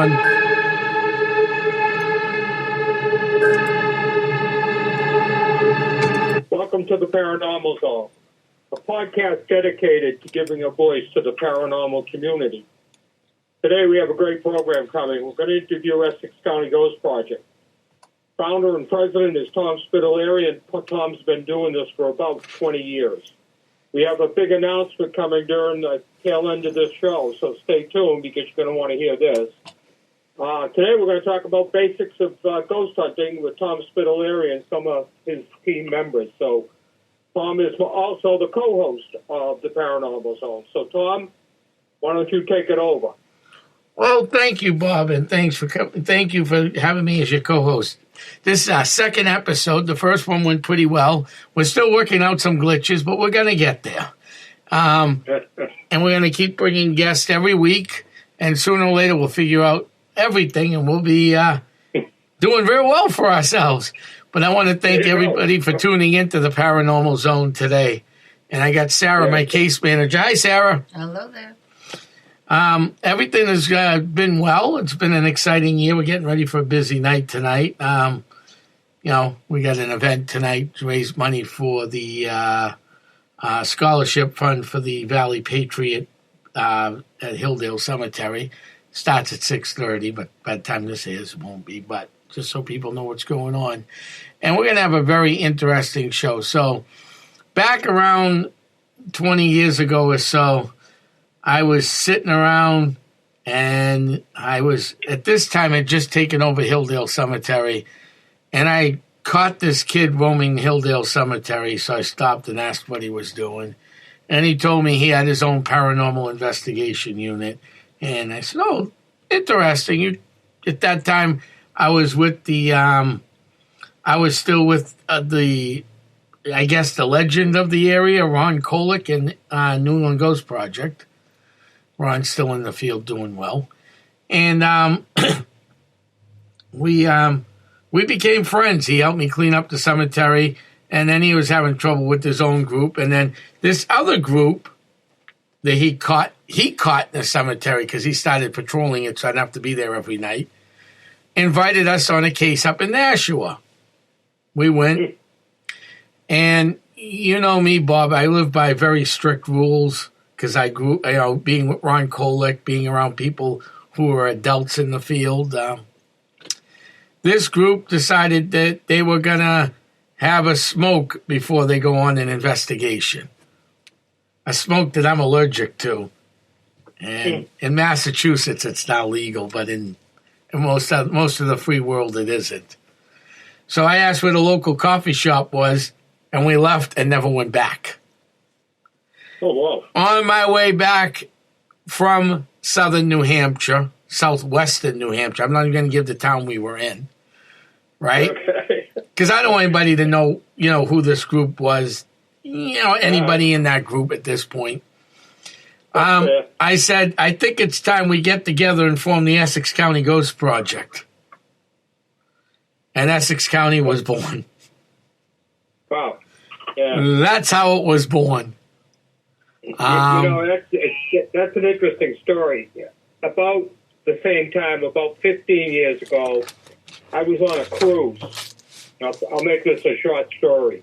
on. Welcome to the Paranormal Zone, a podcast dedicated to giving a voice to the paranormal community. Today we have a great program coming. We're going to interview Essex County Ghost Project. Founder and president is Tom Spitalere, and Tom's been doing this for about 20 years. We have a big announcement coming during the tail end of this show, so stay tuned because you're going to want to hear this. Today we're going to talk about basics of ghost hunting with Tom Spitalere and some of his team members. So Tom is also the co-host of the Paranormal Zone. So Tom, why don't you take it over? Well, thank you, Bob, and thank you for having me as your co-host. This is our second episode. The first one went pretty well. We're still working out some glitches, but we're going to get there. And we're going to keep bringing guests every week, and sooner or later we'll figure out everything, and we'll be doing very well for ourselves. But I want to thank everybody for tuning into the Paranormal Zone today. And I got Sara, my case manager. Hi, Sara. Hello there. Everything has been well. It's been an exciting year. We're getting ready for a busy night tonight. We got an event tonight to raise money for the scholarship fund for the Valley Patriot at Hilldale Cemetery. Starts at 6:30, but by the time this airs, it won't be. But just so people know what's going on. And we're going to have a very interesting show. So back around 20 years ago or so, I was sitting around, and I was, at this time, had just taken over Hilldale Cemetery, and I caught this kid roaming Hilldale Cemetery, so I stopped and asked what he was doing. And he told me he had his own paranormal investigation unit. And I said, oh, interesting. At that time, I was with I was still with the legend of the area, Ron Kolick and New England Ghost Project. Ron's still in the field doing well. And we became friends. He helped me clean up the cemetery, and then he was having trouble with his own group. And then this other group that he caught in the cemetery because he started patrolling it, so I'd have to be there every night, invited us on a case up in Nashua. We went, and you know me, Bob, I live by very strict rules because I grew, being with Ron Kolick, being around people who are adults in the field. This group decided that they were going to have a smoke before they go on an investigation. A smoke that I'm allergic to. And in Massachusetts, it's now legal, but in most of the free world, it isn't. So I asked where the local coffee shop was, and we left and never went back. Oh, wow. On my way back from southern New Hampshire, southwestern New Hampshire, I'm not even going to give the town we were in, right? Because I don't want anybody to know, who this group was, anybody in that group at this point. I said, I think it's time we get together and form the Essex County Ghost Project. And Essex County was born. Wow. Yeah. That's how it was born. That's an interesting story. About the same time, about 15 years ago, I was on a cruise. I'll make this a short story.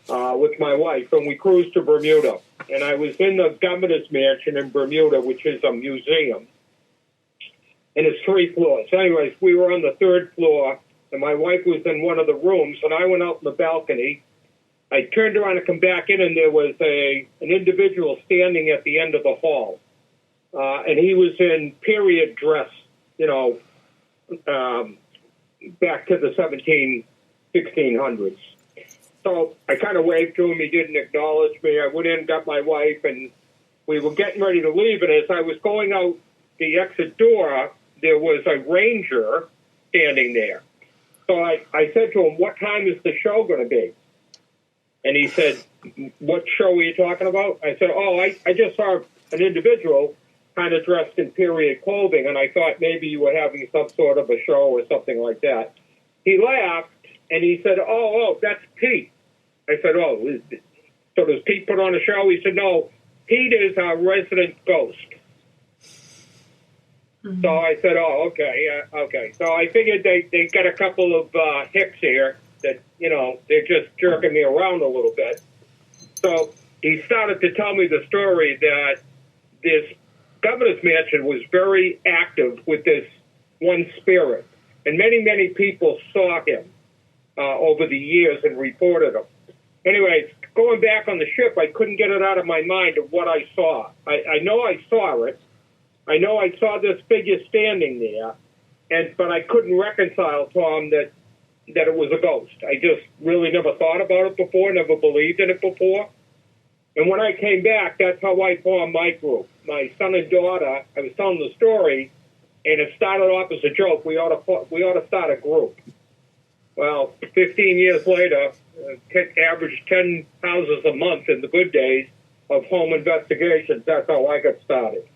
With my wife, and we cruised to Bermuda. And I was in the governor's mansion in Bermuda, which is a museum. And it's 3 floors. Anyways, we were on the 3rd floor, and my wife was in one of the rooms, and I went out in the balcony. I turned around and come back in, and there was an individual standing at the end of the hall. And he was in period dress, back to the 1600s. So I kind of waved to him. He didn't acknowledge me. I went in, got my wife, and we were getting ready to leave. And as I was going out the exit door, there was a ranger standing there. So I said to him, what time is the show going to be? And he said, what show are you talking about? I said, I just saw an individual kind of dressed in period clothing, and I thought maybe you were having some sort of a show or something like that. He laughed, and he said, oh, that's Pete. I said, so does Pete put on a show? He said, no, Pete is our resident ghost. So I said, oh, okay, okay. So I figured they got a couple of hicks here that, they're just jerking me around a little bit. So he started to tell me the story that this governor's mansion was very active with this one spirit. And many, many people saw him over the years and reported him. Anyways, going back on the ship, I couldn't get it out of my mind of what I saw. I know I saw it. I know I saw this figure standing there, but I couldn't reconcile, Tom, that it was a ghost. I just really never thought about it before, never believed in it before. And when I came back, that's how I formed my group. My son and daughter, I was telling the story, and it started off as a joke. We ought to start a group. Well, 15 years later, average 10 houses a month in the good days of home investigations. That's how I got started.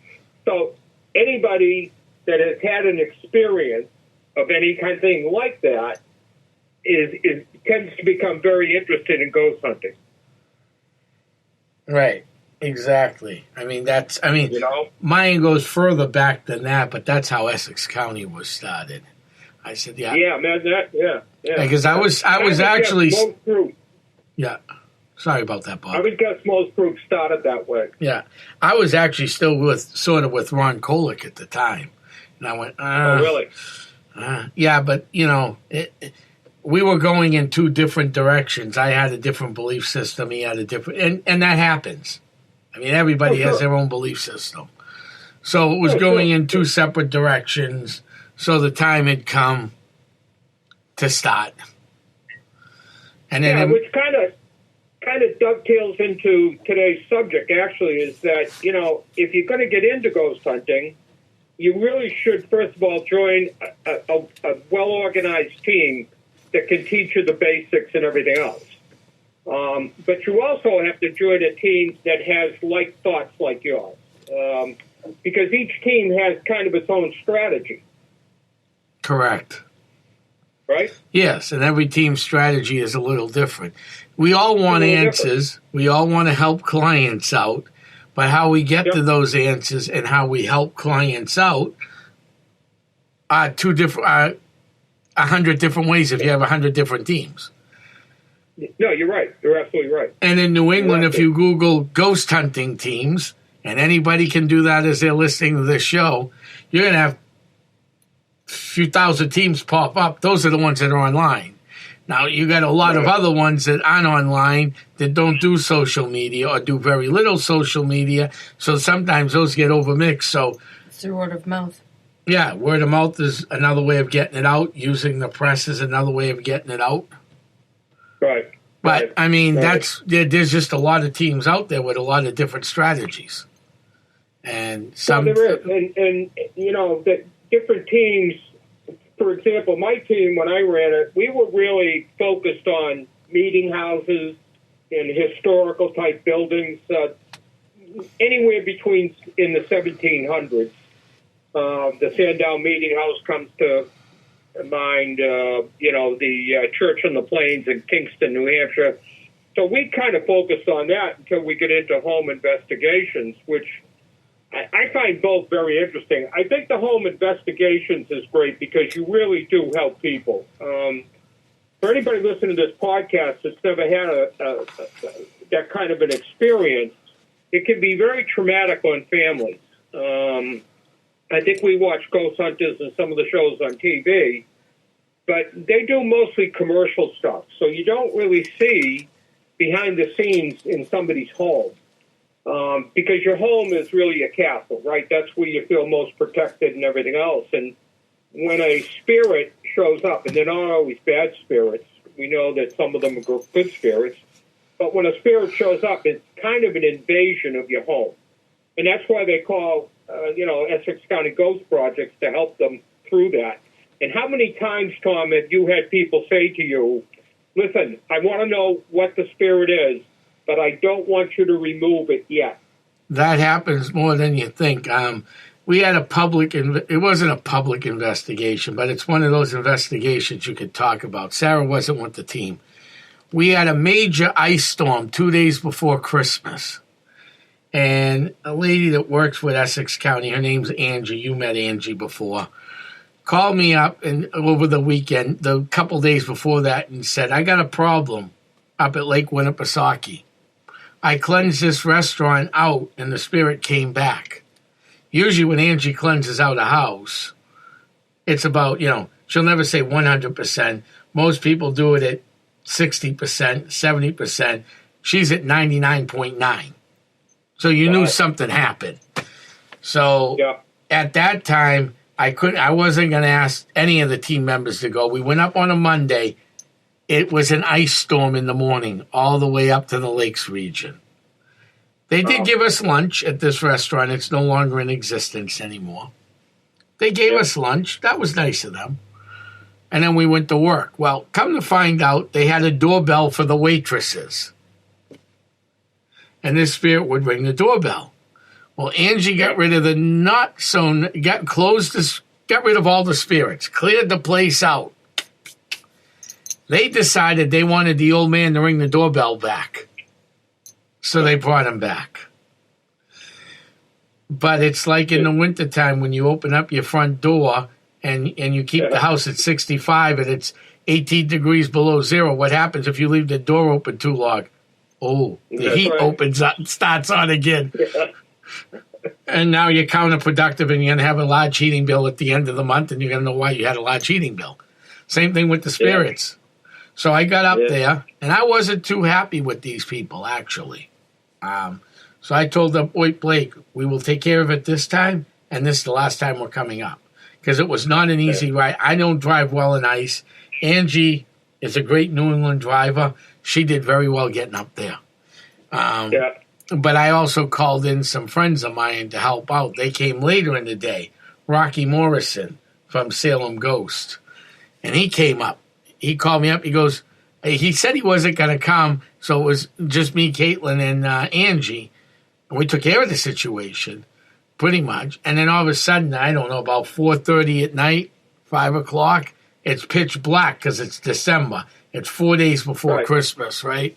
So anybody that has had an experience of any kind of thing like that tends to become very interested in ghost hunting. Right. Exactly. Mine goes further back than that, but that's how Essex County was started. I said, yeah. Yeah, man, yeah. Because I was actually... Yeah. Sorry about that, Bob. I would guess most groups started that way. Yeah. I was actually still with Ron Kolick at the time. And I went, oh, really? Yeah, but, we were going in two different directions. I had a different belief system. He had a different... And that happens. I mean, everybody has their own belief system. So it was going in two separate directions. So the time had come to start. And then which kind of dovetails into today's subject, actually, is that, if you're going to get into ghost hunting, you really should, first of all, join a well-organized team that can teach you the basics and everything else. But you also have to join a team that has like thoughts like yours, because each team has kind of its own strategy. Correct. Right? Yes, and every team's strategy is a little different. We all want answers. Different. We all want to help clients out, but how we get to those answers and how we help clients out are 100 different ways if you have 100 different teams. No, you're right. You're absolutely right. And in New England, if you Google ghost hunting teams, and anybody can do that as they're listening to this show, you're going to have a few thousand teams pop up. Those are the ones that are online. Now, you got a lot of other ones that aren't online that don't do social media or do very little social media. So sometimes those get overmixed. So it's through word of mouth. Yeah, word of mouth is another way of getting it out. Using the press is another way of getting it out. Right. But, there's just a lot of teams out there with a lot of different strategies. And some... Well, there is. And the different teams, for example, my team, when I ran it, we were really focused on meeting houses and historical type buildings, anywhere between in the 1700s. The Sandown Meeting House comes to mind, the Church on the Plains in Kingston, New Hampshire. So we kind of focused on that until we get into home investigations, which I find both very interesting. I think the home investigations is great because you really do help people. For anybody listening to this podcast that's never had that kind of an experience, it can be very traumatic on families. I think we watch Ghost Hunters and some of the shows on TV, but they do mostly commercial stuff. So you don't really see behind the scenes in somebody's home. Because your home is really a castle, right? That's where you feel most protected and everything else. And when a spirit shows up, and they're not always bad spirits, we know that some of them are good spirits, but when a spirit shows up, it's kind of an invasion of your home. And that's why they call, Essex County Ghost Projects to help them through that. And how many times, Tom, have you had people say to you, listen, I want to know what the spirit is, but I don't want you to remove it yet? That happens more than you think. We had it wasn't a public investigation, but it's one of those investigations you could talk about. Sara wasn't with the team. We had a major ice storm 2 days before Christmas. And a lady that works with Essex County, her name's Angie. You met Angie before. Called me up and over the weekend, the couple days before that, and said, I got a problem up at Lake Winnipesaukee. I cleansed this restaurant out and the spirit came back. Usually when Angie cleanses out a house, it's about, she'll never say 100%. Most people do it at 60%, 70%. She's at 99.9. So you knew something happened. So at that time, I wasn't going to ask any of the team members to go. We went up on a Monday. It was an ice storm in the morning, all the way up to the lakes region. They did give us lunch at this restaurant. It's no longer in existence anymore. They gave us lunch. That was nice of them. And then we went to work. Well, come to find out, they had a doorbell for the waitresses. And this spirit would ring the doorbell. Well, Angie got rid of got rid of all the spirits, cleared the place out. They decided they wanted the old man to ring the doorbell back. So they brought him back. But it's like in the wintertime when you open up your front door and you keep the house at 65 and it's 18 degrees below zero. What happens if you leave the door open too long? Oh, the heat opens up and starts on again. And now you're counterproductive and you're going to have a large heating bill at the end of the month and you're going to know why you had a large heating bill. Same thing with the spirits. So I got up there and I wasn't too happy with these people, actually. So I told them, wait, Blake, we will take care of it this time and this is the last time we're coming up. Because it was not an easy ride. I don't drive well in ice. Angie is a great New England driver. She did very well getting up there. But I also called in some friends of mine to help out. They came later in the day. Rocky Morrison from Salem Ghost. And he came up. He called me up. He goes, he said he wasn't going to come, so it was just me, Caitlin, and Angie. And we took care of the situation, pretty much. And then all of a sudden, I don't know, about 4:30 at night, 5 o'clock, it's pitch black because it's December. It's 4 days before Christmas, right?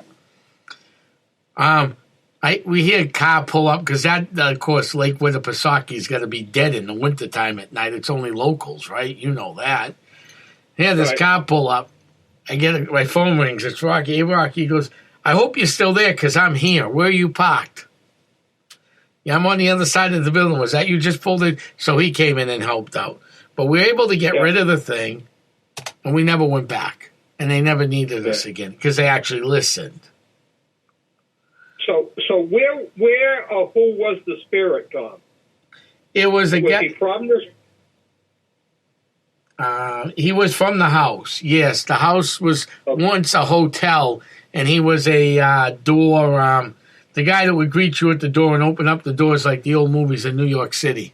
We hear a car pull up because that, of course, Lake Winnipesaukee is going to be dead in the wintertime at night. It's only locals, right? You know that. Yeah, this car pull up. I get it, my phone rings. It's Rocky. Hey, Rocky. He goes, I hope you're still there because I'm here. Where are you parked? Yeah, I'm on the other side of the building. Was that you just pulled it? So he came in and helped out. But we were able to get rid of the thing, and we never went back. And they never needed us again because they actually listened. So where or who was the spirit, Tom? It was a guy. Was he from this? He was from the house. Yes, the house was once a hotel, and he was a door. The guy that would greet you at the door and open up the doors like the old movies in New York City.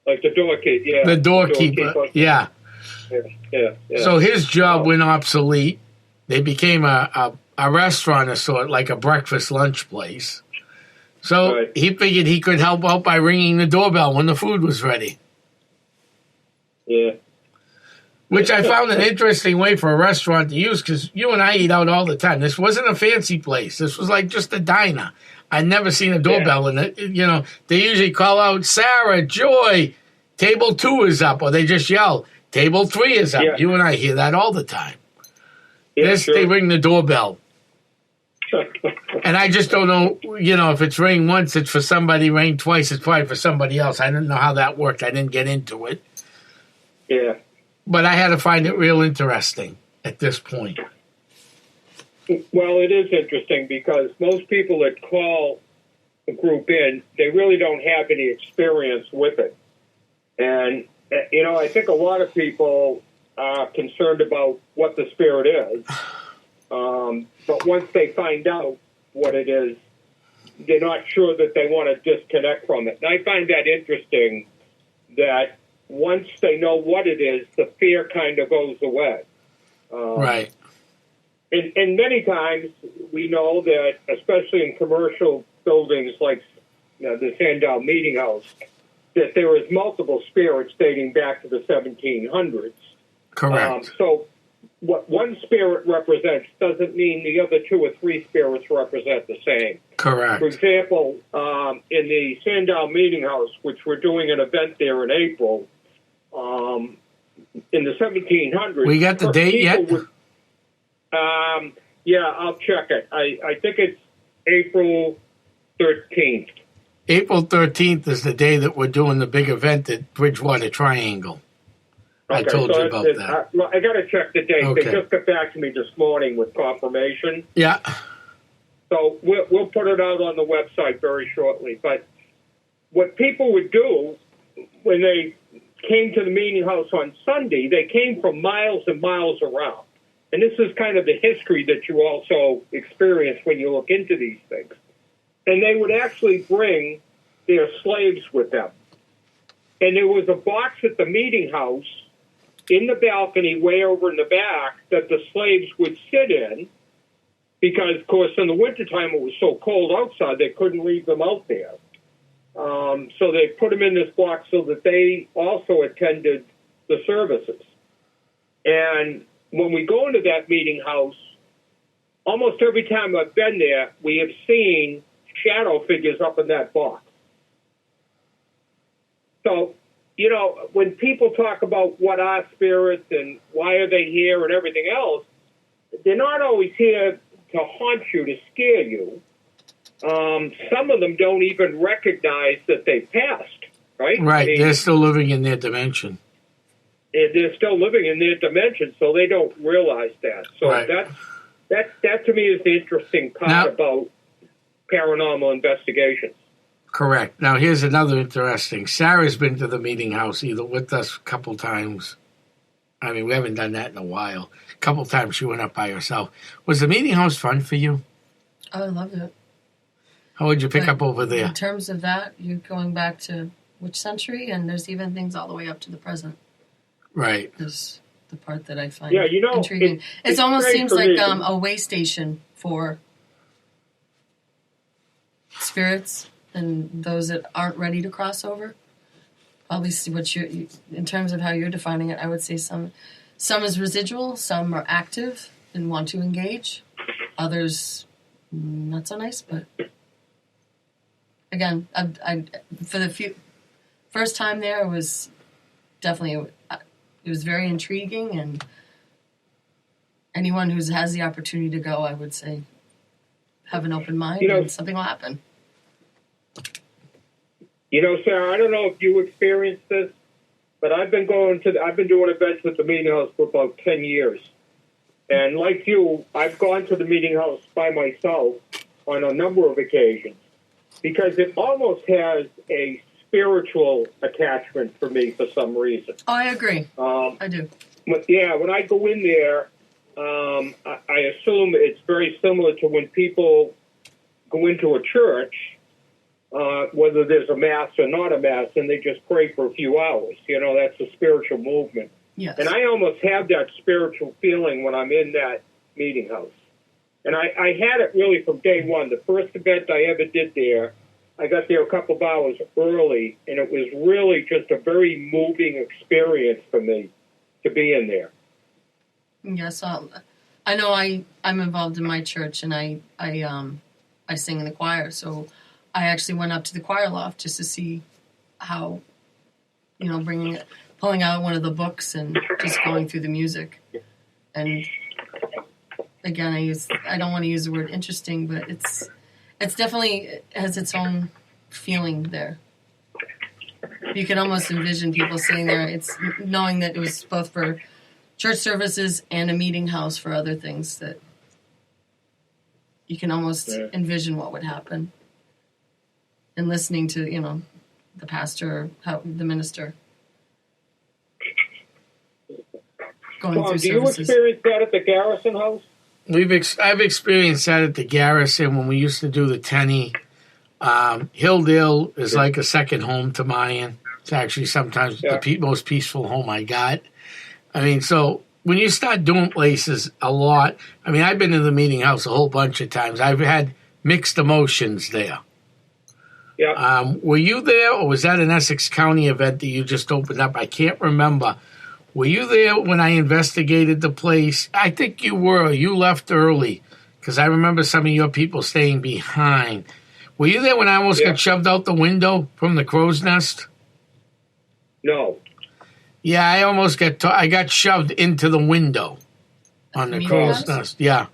Like the doorkeeper, yeah. The doorkeeper, yeah. So his job went obsolete. They became a restaurant of sort, like a breakfast lunch place. So he figured he could help out by ringing the doorbell when the food was ready. Yeah. Which I found an interesting way for a restaurant to use because you and I eat out all the time. This wasn't a fancy place. This was like just a diner. I'd never seen a doorbell in it. They usually call out, Sara, Joy, table 2 is up. Or they just yell, table 3 is up. Yeah. You and I hear that all the time. Yeah, They ring the doorbell. And I just don't know, if it's ring once, it's for somebody, ring twice, it's probably for somebody else. I didn't know how that worked. I didn't get into it. Yeah. But I had to find it real interesting at this point. Well, it is interesting because most people that call a group in, they really don't have any experience with it. And, I think a lot of people are concerned about what the spirit is. But once they find out what it is, they're not sure that they want to disconnect from it. And I find that interesting that once they know what it is, the fear kind of goes away. Right. And many times we know that, especially in commercial buildings like the Sandow Meeting House, that there is multiple spirits dating back to the 1700s. Correct. So what one spirit represents doesn't mean the other 2 or 3 spirits represent the same. Correct. For example, in the Sandown Meeting House, which we're doing an event there in April, in the 1700s. We got the date yet? Yeah, I'll check it. I think it's April 13th. April 13th is the day that we're doing the big event at Bridgewater Triangle. Okay, I told you about that. I got to check the date. Okay. They just got back to me this morning with confirmation. Yeah. So we'll put it out on the website very shortly. But what people would do when they came to the meeting house on Sunday, they came from miles and miles around. And this is kind of the history that you also experience when you look into these things. And they would actually bring their slaves with them. And there was a box at the meeting house in the balcony way over in the back that the slaves would sit in because, of course, in the wintertime it was so cold outside they couldn't leave them out there. So they put them in this box so that they also attended the services. And when we go into that meeting house, almost every time I've been there, we have seen shadow figures up in that box. So, you know, when people talk about what are spirits and why are they here and everything else, they're not always here to haunt you, to scare you. Some of them don't even recognize that they passed, right? Right, I mean, they're still living in their dimension. they're still living in their dimension, so they don't realize that. So Right. that to me is the interesting part Now- about paranormal investigations. Correct. Now, here's another interesting. Sarah's been to the meeting house either with us a couple times. I mean, we haven't done that in a while. A couple times she went up by herself. Was the meeting house fun for you? Oh, I loved it. How would you pick But up over there? In terms of that, you're going back to which century? And there's even things all the way up to the present. Right. Is the part that I find Yeah, you know, intriguing. It it's almost great seems for like me. a way station for spirits and those that aren't ready to cross over. Probably see what you in terms of how you're defining it. I would say some is residual, some are active and want to engage. Others not so nice, but again, I for the first time there, it was definitely it was very intriguing, and anyone who has the opportunity to go, I would say, have an open mind, and something will happen. You know, Sarah, I don't know if you experienced this, but I've been doing events at the meeting house for about 10 years. And like you, I've gone to the meeting house by myself on a number of occasions because it almost has a spiritual attachment for me for some reason. Oh, I agree. I do. Yeah, when I go in there, I assume it's very similar to when people go into a church, whether there's a mass or not a mass, and they just pray for a few hours. You know, that's a spiritual movement. Yes. And I almost have that spiritual feeling when I'm in that meeting house. And I had it really from day one. The first event I ever did there, I got there a couple of hours early, and it was really just a very moving experience for me to be in there. Yes, I know I'm involved in my church, and I sing in the choir, so I actually went up to the choir loft just to see how, you know, pulling out one of the books and just going through the music. And again, I don't want to use the word interesting, but it's definitely it has its own feeling there. You can almost envision people sitting there. It's knowing that it was both for church services and a meeting house for other things, that you can almost envision what would happen. And listening to, you know, the pastor, the minister going through Do you services. experience that at the Garrison House? I've experienced that at the Garrison when we used to do the Tenny. Hilldale is like a second home to mine. It's actually sometimes the most peaceful home I got. I mean, so when you start doing places a lot, I mean, I've been in the meeting house a whole bunch of times. I've had mixed emotions there. Yeah. Were you there, or was that an Essex County event that you just opened up? I can't remember Were you there when I investigated the place? I think you were. You left early because I remember some of your people staying behind. Were you there when I almost got shoved out the window from the crow's nest? No. Yeah, I almost I got shoved into the window on the crow's nest. Yeah.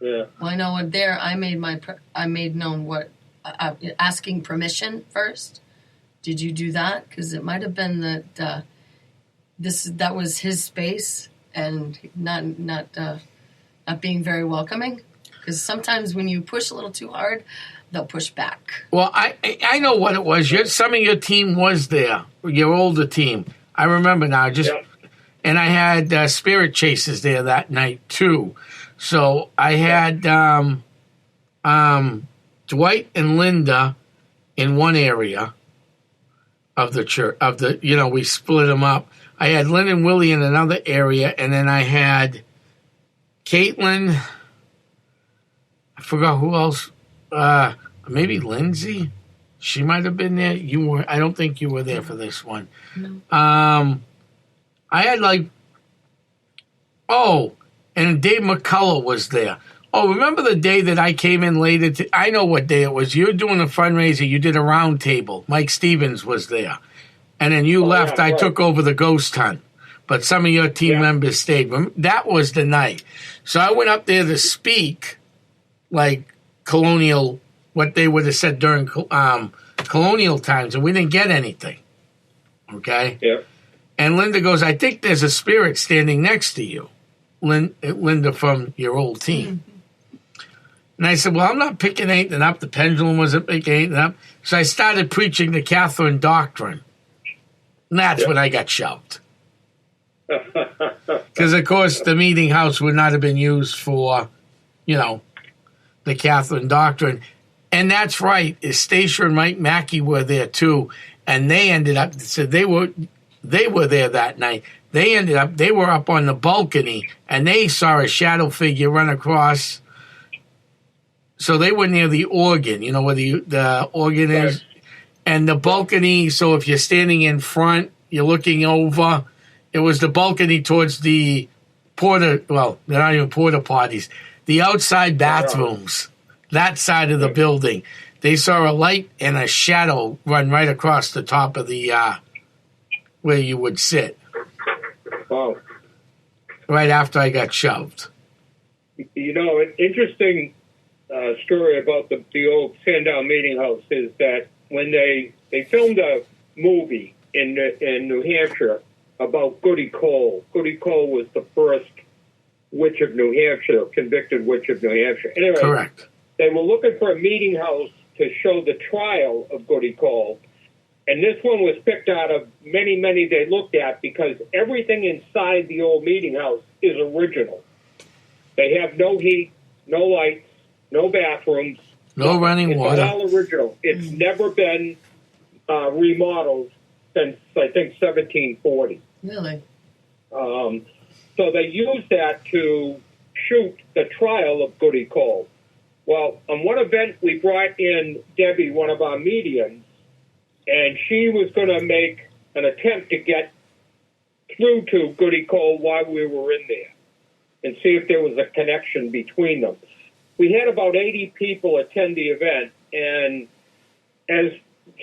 Yeah. Well, I know what there. I made known what asking permission first. Did you do that? Because it might have been that that was his space and not being very welcoming. Because sometimes when you push a little too hard, they'll push back. Well, I know what it was. Some of your team was there, your older team. I remember now. And I had spirit chasers there that night too. So I had Dwight and Linda in one area of the church. We split them up. I had Lynn and Willie in another area, and then I had Caitlin. I forgot who else. Maybe Lindsay. She might have been there. You were. I don't think you were there for this one. No. I had and Dave McCullough was there. Oh, remember the day that I came in later? I know what day it was. You were doing a fundraiser. You did a round table. Mike Stevens was there. And then you left. I took over the ghost hunt. But some of your team members stayed. That was the night. So I went up there to speak like colonial, what they would have said during colonial times, and we didn't get anything. Okay? Yeah. And Linda goes, I think there's a spirit standing next to you. Linda from your old team. And I said, well, I'm not picking anything up. The pendulum wasn't picking anything up. So I started preaching the Catherine doctrine. And that's when I got shoved. Because, of course, the meeting house would not have been used for, the Catherine doctrine. And that's right. Stacia and Mike Mackey were there, too. And they ended up, so they were there that night. They were up on the balcony, and they saw a shadow figure run across. So they were near the organ, where the organ is. And the balcony, so if you're standing in front, you're looking over. It was the balcony towards the they're not even porta potties, the outside bathrooms, that side of the building. They saw a light and a shadow run right across the top of the, where you would sit. Wow. Right after I got shoved. An interesting story about the old Sandown Meeting House is that when they filmed a movie in New Hampshire about Goody Cole. Goody Cole was the first witch of New Hampshire, convicted witch of New Hampshire. Anyway, correct. They were looking for a meeting house to show the trial of Goody Cole. And this one was picked out of many, many they looked at because everything inside the old meeting house is original. They have no heat, no lights, no bathrooms. No running water. It's all original. It's never been remodeled since, I think, 1740. Really? So they used that to shoot the trial of Goody Cole. Well, on one event, we brought in Debbie, one of our mediums, and she was going to make an attempt to get through to Goody Cole while we were in there and see if there was a connection between them. We had about 80 people attend the event, and as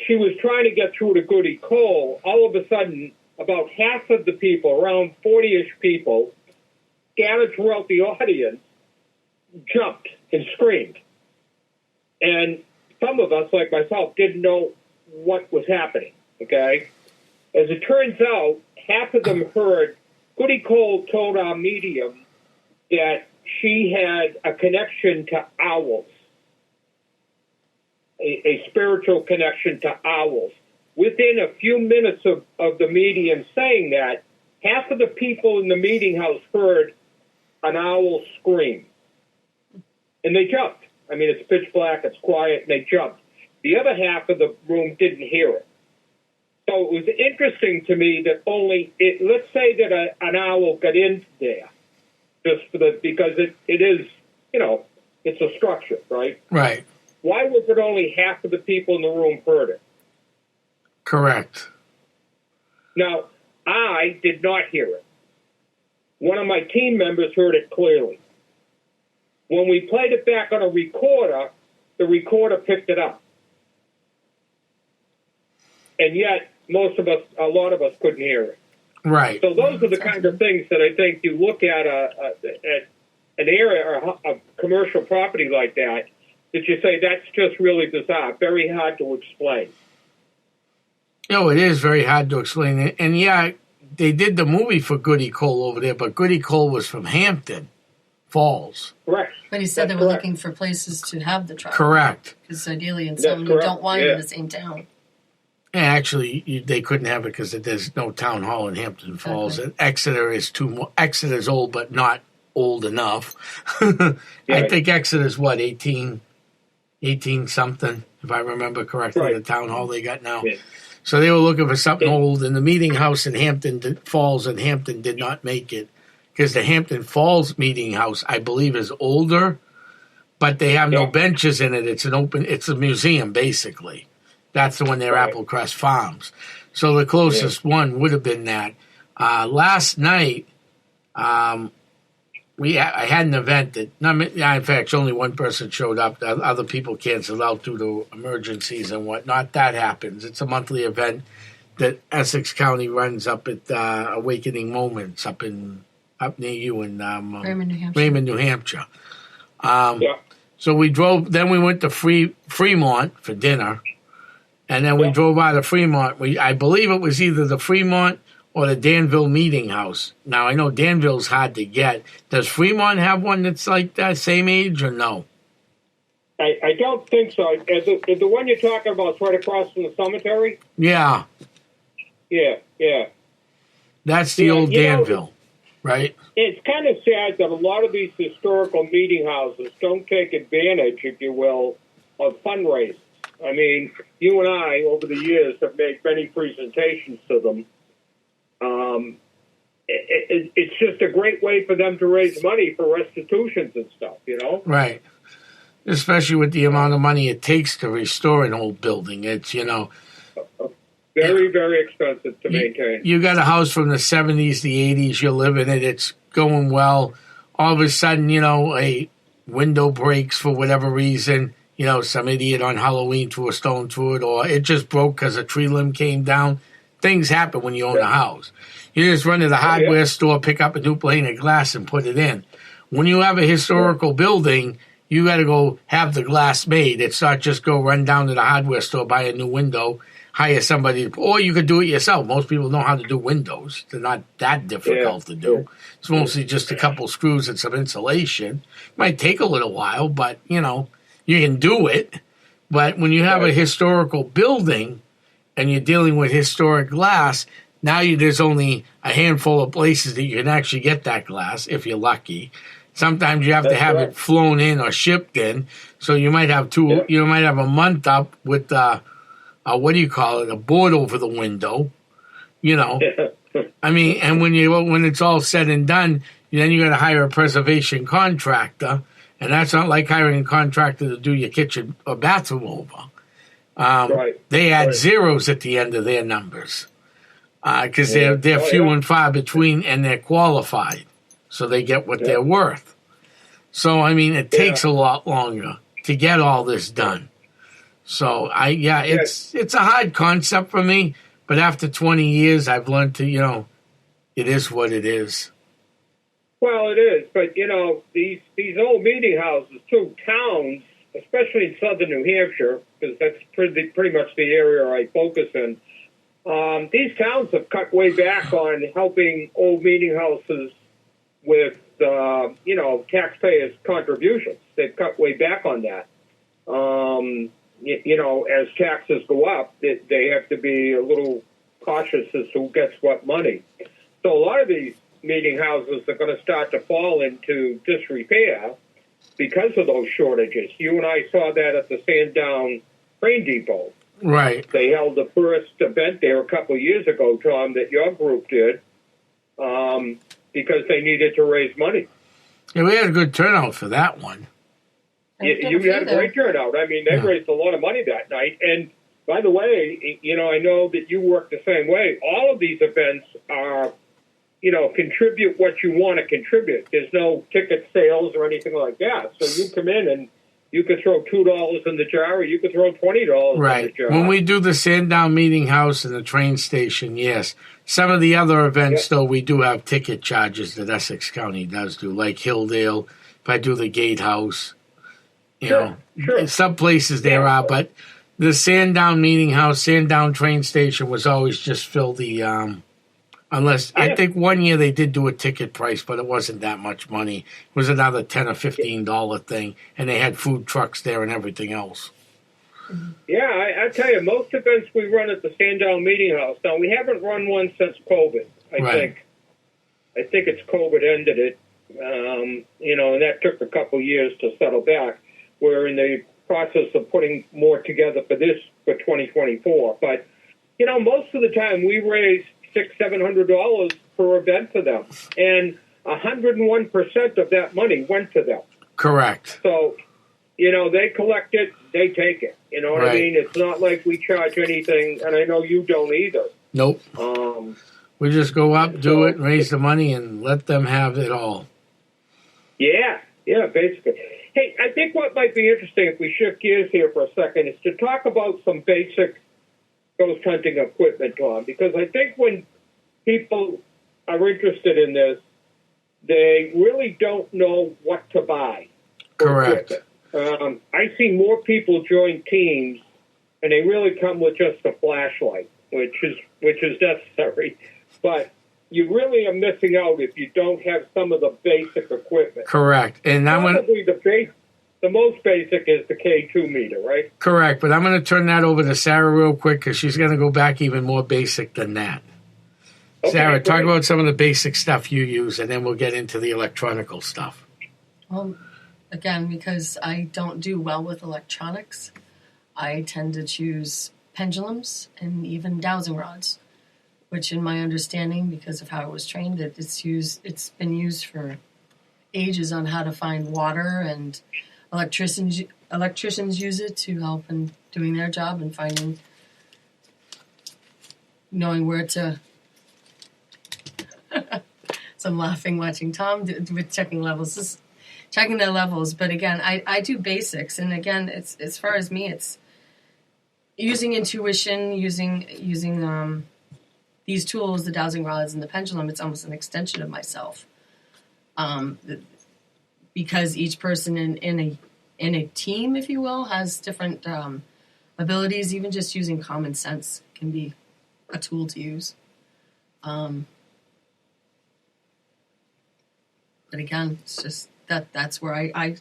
she was trying to get through to Goody Cole, all of a sudden, about half of the people, around 40-ish people, scattered throughout the audience, jumped and screamed. And some of us, like myself, didn't know what was happening, okay? As it turns out, half of them heard Goody Cole told our medium that she had a connection to owls, a spiritual connection to owls. Within a few minutes of the medium saying that, half of the people in the meeting house heard an owl scream. And they jumped. I mean, it's pitch black, it's quiet, and they jumped. The other half of the room didn't hear it. So it was interesting to me that let's say that an owl got in there, just because it is, it's a structure, right? Right. Why was it only half of the people in the room heard it? Correct. Now, I did not hear it. One of my team members heard it clearly. When we played it back on a recorder, the recorder picked it up. And yet, a lot of us couldn't hear it. Right. So those are the kind of things that I think you look at an area or a commercial property like that you say that's just really bizarre, very hard to explain. No, it is very hard to explain. And yeah, they did the movie for Goody Cole over there, but Goody Cole was from Hampton Falls. Correct. But he said they were looking for places to have the trial. Correct. Because ideally, in someone who don't want it in the same town. Yeah, actually, they couldn't have it because there's no town hall in Hampton Falls. And Exeter is Exeter's old, but not old enough. I think Exeter's 18 something, if I remember correctly, the town hall they got now. Yeah. So they were looking for something old, and the meeting house in Hampton Falls in Hampton did not make it because the Hampton Falls meeting house, I believe, is older, but they have no benches in it. It's a museum basically. That's the one near Applecrest Farms. So the closest one would have been that. Last night, I had an event that, in fact, only one person showed up. Other people canceled out due to emergencies and whatnot. That happens. It's a monthly event that Essex County runs up at Awakening Moments up near you in Raymond, New Hampshire. So we drove. Then we went to Fremont for dinner. And then we drove out of Fremont. I believe it was either the Fremont or the Danville Meeting House. Now, I know Danville's hard to get. Does Fremont have one that's like that same age or no? I don't think so. Is the one you're talking about right across from the cemetery? Yeah. Yeah. That's the old Danville, right? It's kind of sad that a lot of these historical meeting houses don't take advantage, if you will, of fundraisers. I mean, you and I, over the years, have made many presentations to them. It's just a great way for them to raise money for restitutions and stuff, you know? Right. Especially with the amount of money it takes to restore an old building. It's, very, very expensive to maintain. You got a house from the 70s, the 80s, you live in it, it's going well. All of a sudden, a window breaks for whatever reason. Some idiot on Halloween threw a stone through it, or it just broke because a tree limb came down. Things happen when you own a house. You just run to the hardware store, pick up a new pane of glass, and put it in. When you have a historical building, you got to go have the glass made. It's not just go run down to the hardware store, buy a new window, hire somebody, or you could do it yourself. Most people know how to do windows. They're not that difficult to do. It's mostly just a couple screws and some insulation. It might take a little while, but, you can do it. But when you have a historical building and you're dealing with historic glass, now there's only a handful of places that you can actually get that glass if you're lucky. Sometimes you have to have it flown in or shipped in. So you might have you might have a month up with a board over the window, I mean, and when it's all said and done, then you got to hire a preservation contractor. And that's not like hiring a contractor to do your kitchen or bathroom over. They add zeros at the end of their numbers because they're few and far between, and they're qualified, so they get what they're worth. So, I mean, it takes a lot longer to get all this done. So, it's a hard concept for me, but after 20 years, I've learned to, it is what it is. Well, it is, but, these old meeting houses, too, towns, especially in southern New Hampshire, because that's pretty much the area I focus in, these towns have cut way back on helping old meeting houses with, taxpayers' contributions. They've cut way back on that. As taxes go up, they have to be a little cautious as to who gets what money. So a lot of these meeting houses are going to start to fall into disrepair because of those shortages. You and I saw that at the Sandown Train Depot. Right. They held the first event there a couple of years ago, Tom, that your group did, because they needed to raise money. Yeah, we had a good turnout for that one. You had a great turnout. I mean, they raised a lot of money that night. And by the way, I know that you work the same way. All of these events are, contribute what you want to contribute. There's no ticket sales or anything like that. So you come in and you could throw $2 in the jar, or you could throw $20 in the jar. When we do the Sandown Meeting House and the train station, yes. Some of the other events, though, we do have ticket charges that Essex County does do, like Hilldale. If I do the Gatehouse, Sure. some places there are, but the Sandown Meeting House, Sandown train station was always just fill the. I think one year they did do a ticket price, but it wasn't that much money. It was another $10 or $15 thing, and they had food trucks there and everything else. Yeah, I tell you, most events we run at the Sandown Meeting House. Now, we haven't run one since COVID, I think it's COVID ended it, and that took a couple years to settle back. We're in the process of putting more together for 2024. But, most of the time we raise $600-700 per event for them, and 101% of that money went to them. Correct. So, they collect it, they take it. You know what I mean? It's not like we charge anything, and I know you don't either. Nope. We just go up, do it, raise the money, and let them have it all. Yeah, basically. Hey, I think what might be interesting if we shift gears here for a second is to talk about some basic ghost hunting equipment, Tom, because I think when people are interested in this, they really don't know what to buy. Correct. I see more people join teams, and they really come with just a flashlight, which is necessary. But you really are missing out if you don't have some of the basic equipment. Correct. And probably the most basic is the K2 meter, right? Correct, but I'm going to turn that over to Sara real quick because she's going to go back even more basic than that. Okay, Sara, talk about some of the basic stuff you use, and then we'll get into the electronical stuff. Well, again, because I don't do well with electronics, I tend to choose pendulums and even dowsing rods, which in my understanding, because of how I was trained, it's been used for ages on how to find water, and electricians use it to help in doing their job and knowing where to. So I'm laughing watching Tom with checking their levels. But again, I do basics, and again, it's as far as me, it's using intuition, using these tools, the dowsing rods and the pendulum. It's almost an extension of myself. Because each person in a team, if you will, has different abilities. Even just using common sense can be a tool to use. But again, it's just that's where I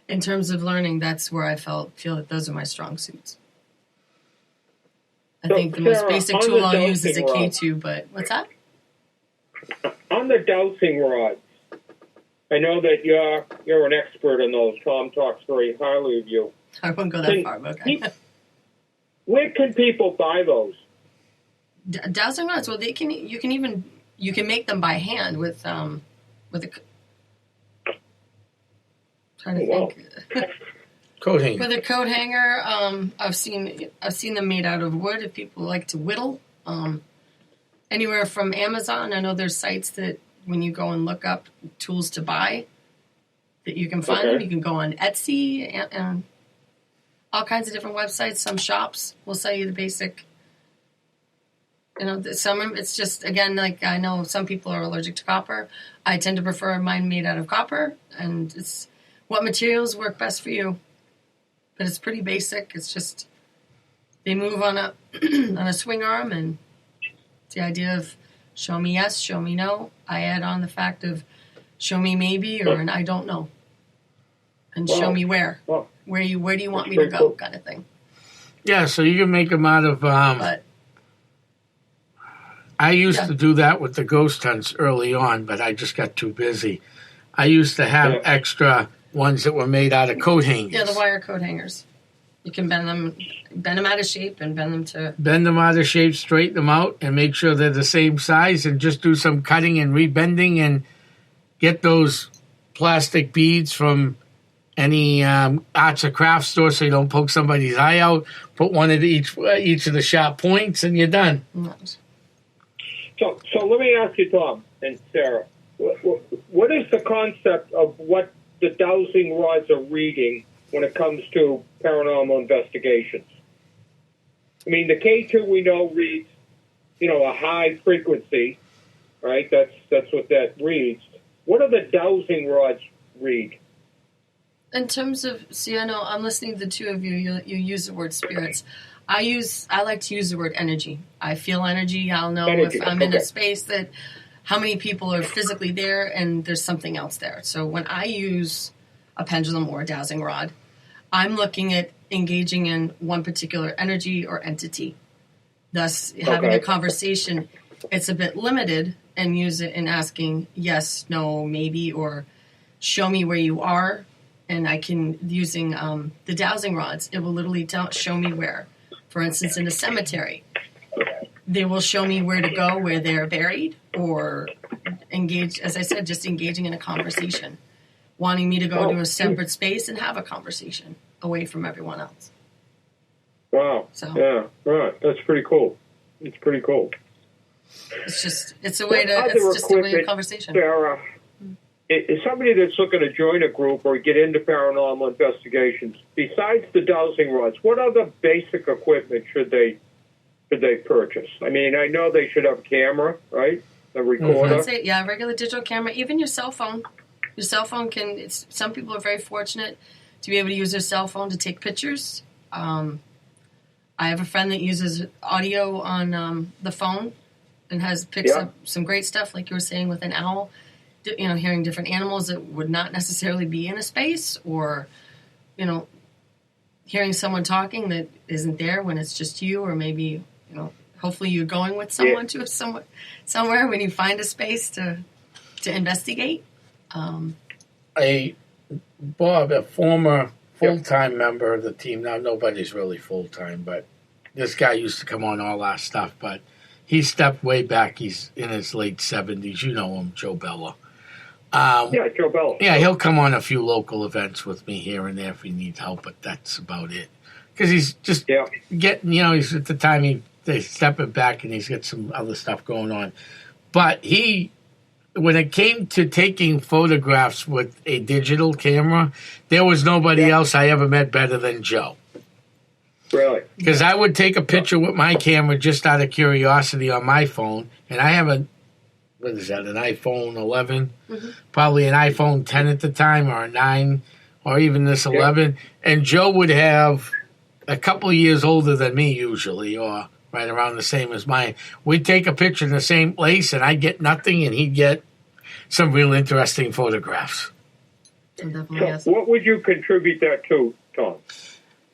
in terms of learning, that's where I feel that those are my strong suits. I think the most basic tool I'll use is a K2, but what's that? On the dowsing rods, I know that you're an expert in those. Tom talks very highly of you. I won't go that far, but okay. Where can people buy those? Dowsing rods. Well, you can make them by hand with a. Trying to think. Coat hanger. With a coat hanger, I've seen them made out of wood. If people like to whittle, anywhere from Amazon. I know there's sites that when you go and look up tools to buy, that you can find them. You can go on Etsy and all kinds of different websites. Some shops will sell you the basic. Some it's just, again, like I know some people are allergic to copper. I tend to prefer mine made out of copper, and it's what materials work best for you. But it's pretty basic. It's just they move on a on a swing arm, and it's the idea of show me yes, show me no. I add on the fact of show me maybe or an I don't know, and show me where. Where do you want me to go, kind of thing. Yeah, so you can make them out of. I used to do that with the ghost hunts early on, but I just got too busy. I used to have extra ones that were made out of coat hangers. Yeah, the wire coat hangers. You can bend them out of shape and bend them out of shape, straighten them out, and make sure they're the same size, and just do some cutting and rebending, and get those plastic beads from any arts or crafts store so you don't poke somebody's eye out. Put one at each of the sharp points, and you're done. So let me ask you, Tom and Sarah, what is the concept of what the dowsing rods are reading when it comes to paranormal investigations? I mean, the K2 we know reads, a high frequency, right? That's what that reads. What do the dowsing rods read? In terms of, I know I'm listening to the two of you. You use the word spirits. I like to use the word energy. I feel energy. I'll know if I'm in a space that how many people are physically there and there's something else there. So when I use a pendulum or a dowsing rod, I'm looking at engaging in one particular energy or entity. Thus, having a conversation, it's a bit limited, and use it in asking yes, no, maybe, or show me where you are. And I can, using the dowsing rods, it will literally show me where. For instance, in a cemetery, they will show me where to go, where they're buried, or engage, as I said, just engaging in a conversation, wanting me to go to a separate space and have a conversation away from everyone else. Wow. Yeah, right. That's pretty cool. It's pretty cool. It's a way of conversation. Sarah, is somebody that's looking to join a group or get into paranormal investigations, besides the dowsing rods, what other basic equipment should they purchase? I mean, I know they should have a camera, right? A recorder. I'd say, regular digital camera, even your cell phone. Your cell phone some people are very fortunate to be able to use their cell phone to take pictures. I have a friend that uses audio on the phone and picks up some great stuff, like you were saying with an owl. Hearing different animals that would not necessarily be in a space, or, hearing someone talking that isn't there when it's just you, or maybe, hopefully you're going with someone to somewhere when you find a space to investigate. Bob, a former full-time member of the team, now nobody's really full-time, but this guy used to come on all our stuff, but he stepped way back. He's in his late 70s. You know him, Joe Bella. Joe Bella. Yeah, he'll come on a few local events with me here and there if he needs help, but that's about it. Because he's just getting, he's at the time they're stepping back and he's got some other stuff going on. But when it came to taking photographs with a digital camera, there was nobody else I ever met better than Joe. Really? Because I would take a picture with my camera just out of curiosity on my phone, and I have an iPhone 11, probably an iPhone 10 at the time, or a 9, or even this 11. And Joe would have a couple of years older than me usually, or right around the same as mine. We'd take a picture in the same place, and I'd get nothing, and he'd get some real interesting photographs. So what would you contribute that to, Tom?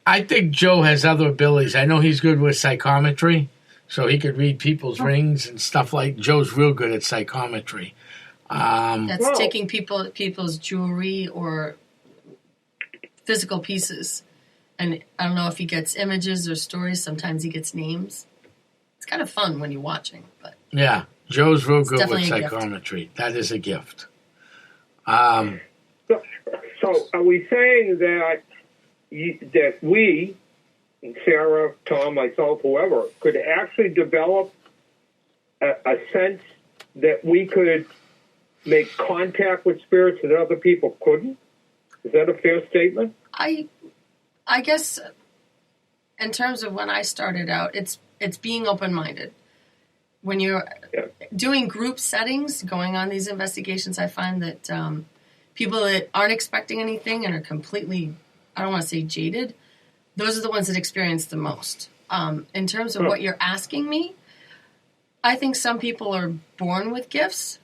I think Joe has other abilities. I know he's good with psychometry. So he could read people's rings and stuff Joe's real good at psychometry. That's taking people's jewelry or physical pieces. And I don't know if he gets images or stories. Sometimes he gets names. It's kind of fun when you're watching. But yeah, Joe's real good with psychometry. That is a gift. So are we saying that we, Sarah, Tom, myself, whoever, could actually develop a sense that we could make contact with spirits that other people couldn't? Is that a fair statement? I guess in terms of when I started out, it's being open-minded. When you're doing group settings, going on these investigations, I find that people that aren't expecting anything and are completely, I don't want to say jaded, those are the ones that experience the most. In terms of what you're asking me, I think some people are born with gifts.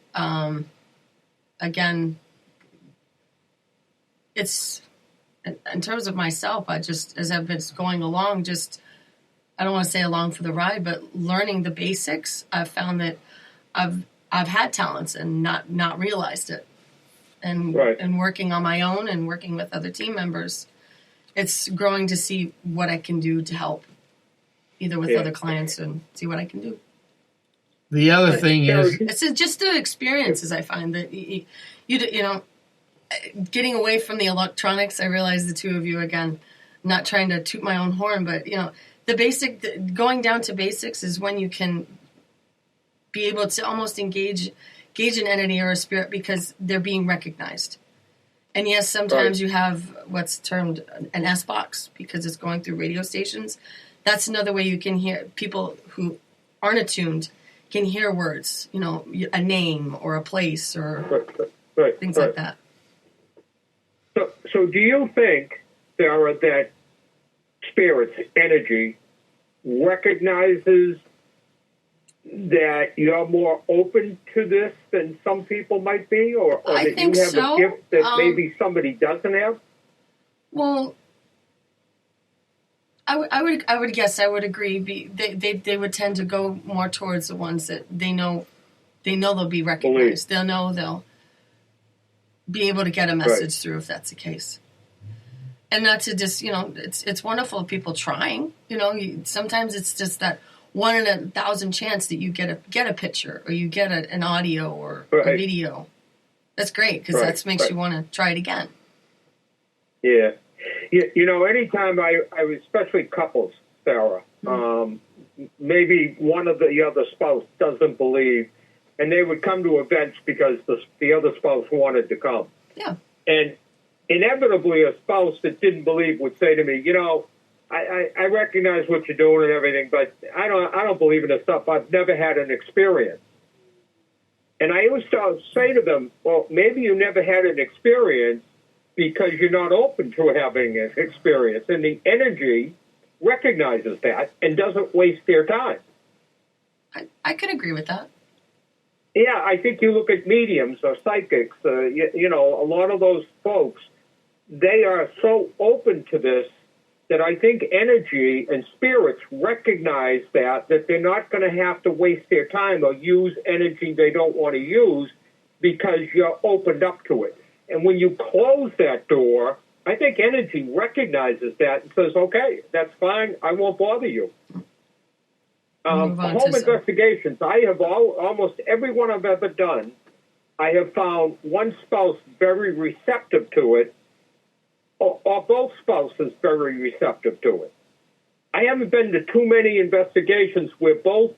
Again, it's in terms of myself, I just, as I've been going along, I don't want to say along for the ride, but learning the basics, I've found that I've had talents and not realized it. And working on my own and working with other team members, it's growing to see what I can do to help, either with other clients and see what I can do. The other thing is, it's just the experiences I find that you know, getting away from the electronics, I realize the two of you, again, not trying to toot my own horn, but, going down to basics is when you can be able to almost engage an entity or a spirit because they're being recognized. And yes, sometimes you have what's termed an S-box because it's going through radio stations. That's another way you can hear people who aren't attuned can hear words, a name or a place or things like that. So do you think, Sarah, that spirits, energy, recognizes that you're more open to this than some people might be, or that you have a gift that maybe somebody doesn't have? Well, I would guess I would agree. They would tend to go more towards the ones that they know they'll be recognized. They'll know they'll be able to get a message through if that's the case. And not to just, it's wonderful people trying. Sometimes it's just that 1 in 1,000 chance that you get a picture or you get an audio or a video. That's great because that makes you want to try it again. Yeah. Anytime I was, especially couples, Sarah, maybe one of the other spouse doesn't believe, and they would come to events because the other spouse wanted to come. Yeah. And inevitably a spouse that didn't believe would say to me, I recognize what you're doing and everything, but I don't believe in this stuff. I've never had an experience. And I used to say to them, well, maybe you never had an experience because you're not open to having an experience. And the energy recognizes that and doesn't waste their time. I could agree with that. Yeah, I think you look at mediums or psychics, a lot of those folks, they are so open to this that I think energy and spirits recognize that they're not going to have to waste their time or use energy they don't want to use because you're opened up to it. And when you close that door, I think energy recognizes that and says, okay, that's fine, I won't bother you. Home investigations, I have almost every one I've ever done, I have found one spouse very receptive to it, or both spouses very receptive to it. I haven't been to too many investigations where both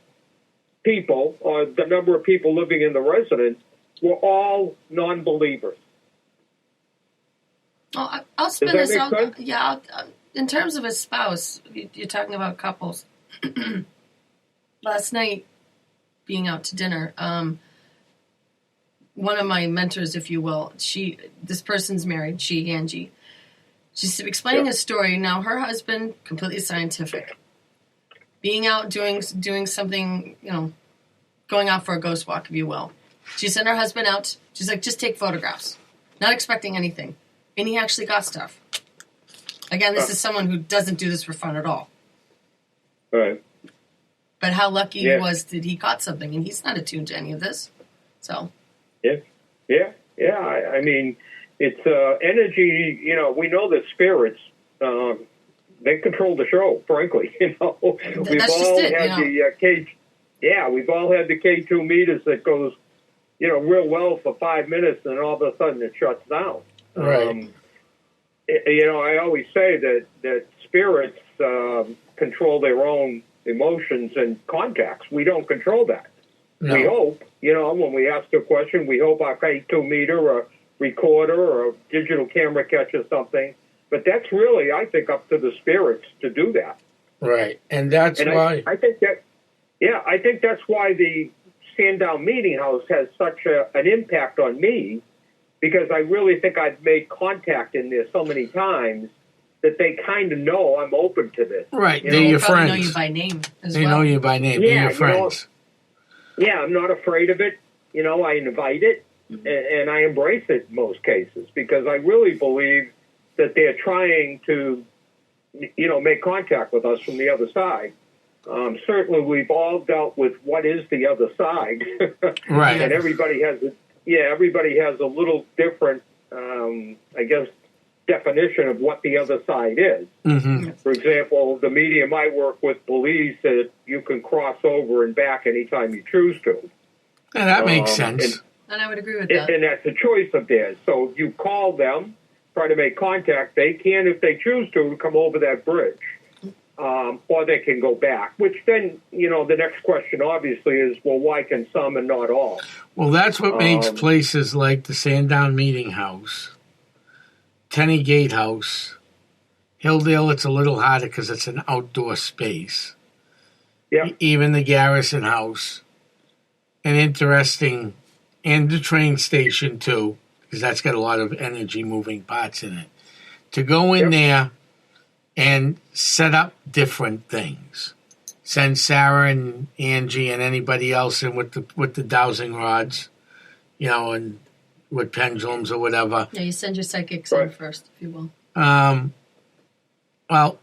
people, or the number of people living in the residence, were all non-believers. Oh, I'll spin this out. Yeah, in terms of a spouse, you're talking about couples. Last night, being out to dinner, one of my mentors, if you will, this person's married, Angie. She's explaining a story. Now, her husband, completely scientific, being out doing something, going out for a ghost walk, if you will. She sent her husband out. She's like, just take photographs, not expecting anything. And he actually got stuff. Again, this is someone who doesn't do this for fun at all. Right. But how lucky he was that he caught something, and he's not attuned to any of this. So. Yeah. I mean, it's energy. We know that spirits they control the show. Frankly, we've all had the K. Yeah, we've all had the K2 meters that goes, real well for 5 minutes, and all of a sudden it shuts down. Right. I always say that spirits control their own emotions and contacts. We don't control that. No. We hope, when we ask a question, we hope our K2 meter or recorder or digital camera catches something. But that's really, I think, up to the spirits to do that. Right. And that's why... I think that's why the Sandown Meeting House has such an impact on me, because I really think I've made contact in there so many times that they kind of know I'm open to this. Right. They're your friends. They know you by name as well. They know you by name. They're your friends. I'm not afraid of it. I invite it, and I embrace it in most cases, because I really believe that they're trying to, make contact with us from the other side. Certainly, we've all dealt with what is the other side. Right. And everybody has a little different, definition of what the other side is. Mm-hmm. For example, the medium I work with believes that you can cross over and back anytime you choose to. And that makes sense. And I would agree with that. And that's a choice of theirs. So if you call them, try to make contact, they can, if they choose to, come over that bridge. Or they can go back, which then, the next question obviously is, well, why can some and not all? Well, that's what makes places like the Sandown Meeting House, Tenney Gatehouse, Hilldale, it's a little harder because it's an outdoor space. Yeah. Even the Garrison House, and interesting, and the train station too, because that's got a lot of energy moving parts in it. To go in there and set up different things. Send Sara and Angie and anybody else in with the dowsing rods, and with pendulums or whatever. Yeah, you send your psychics in first, if you will. Well,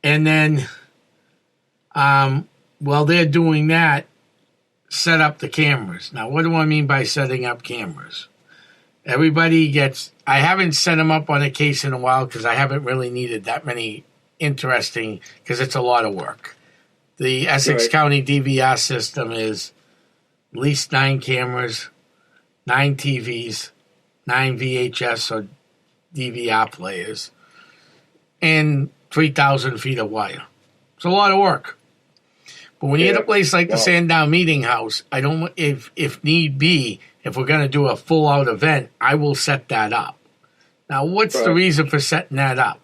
and then while they're doing that, set up the cameras. Now, what do I mean by setting up cameras? Everybody gets... I haven't set them up on a case in a while because I haven't really needed that many interesting... because it's a lot of work. The Essex County DVR system is at least 9 cameras, 9 TVs, 9 VHS or DVR players, and 3,000 feet of wire. It's a lot of work. But when you hit a place like the Sandown Meeting House, I don't... If need be... If we're going to do a full-out event, I will set that up. Now, what's the reason for setting that up?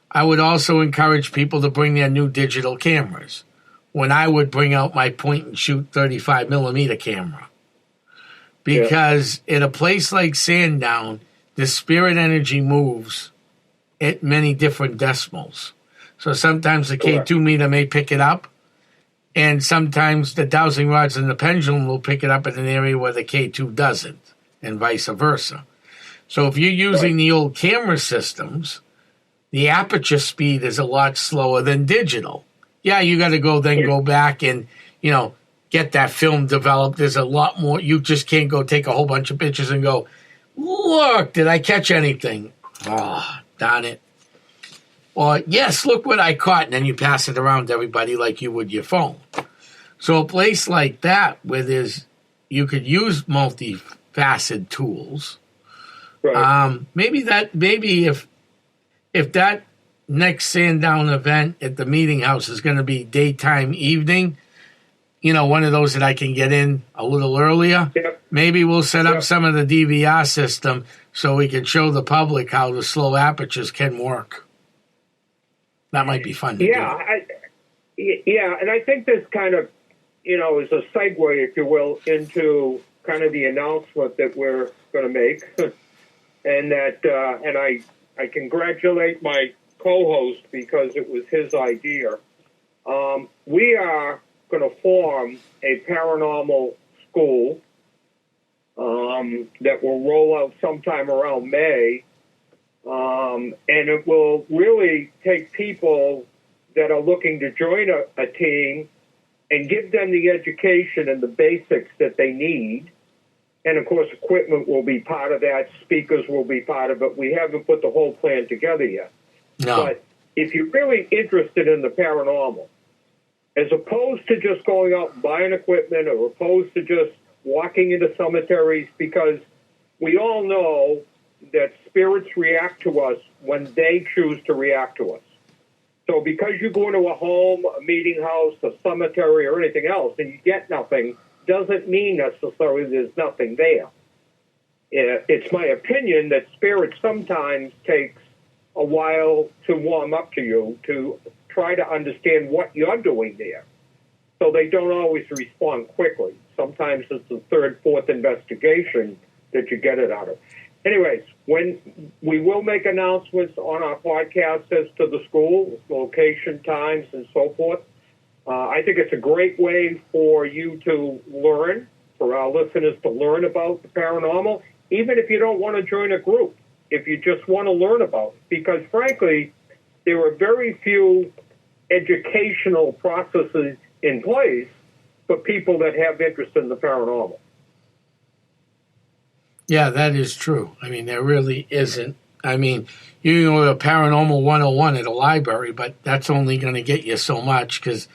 I would also encourage people to bring their new digital cameras when I would bring out my point-and-shoot 35mm camera. Because in a place like Sandown, the spirit energy moves at many different decimals. So sometimes the K2 meter may pick it up, and sometimes the dowsing rods and the pendulum will pick it up in an area where the K2 doesn't, and vice versa. So if you're using the old camera systems, the aperture speed is a lot slower than digital. Yeah, you got to go back and, get that film developed. There's a lot more. You just can't go take a whole bunch of pictures and go, look, did I catch anything? Oh, darn it. Or, yes, look what I caught, and then you pass it around to everybody like you would your phone. So a place like that where you could use multifaceted tools, maybe if that next Sandown event at the Meeting House is going to be daytime, evening, one of those that I can get in a little earlier, maybe we'll set up some of the DVR system so we can show the public how the slow apertures can work. That might be fun to do. And I think this kind of, is a segue, if you will, into kind of the announcement that we're going to make. And that, and I congratulate my co-host because it was his idea. We are going to form a paranormal school that will roll out sometime around May. And it will really take people that are looking to join a team and give them the education and the basics that they need. And, of course, equipment will be part of that. Speakers will be part of it. We haven't put the whole plan together yet. No. But if you're really interested in the paranormal, as opposed to just going out and buying equipment or opposed to just walking into cemeteries, because we all know that spirits react to us when they choose to react to us. So because you go into a home, a meeting house, a cemetery, or anything else, and you get nothing, doesn't mean necessarily there's nothing there. It's my opinion that spirit sometimes takes a while to warm up to you, to try to understand what you're doing there. So they don't always respond quickly. Sometimes it's the third, fourth investigation that you get it out of. Anyways, when we will make announcements on our podcast as to the school, location, times, and so forth. I think it's a great way for you to learn, for our listeners to learn about the paranormal, even if you don't want to join a group, if you just want to learn about it. Because, frankly, there are very few educational processes in place for people that have interest in the paranormal. Yeah, that is true. I mean, there really isn't. I mean, you know, a Paranormal 101 at a library, but that's only going to get you so much because,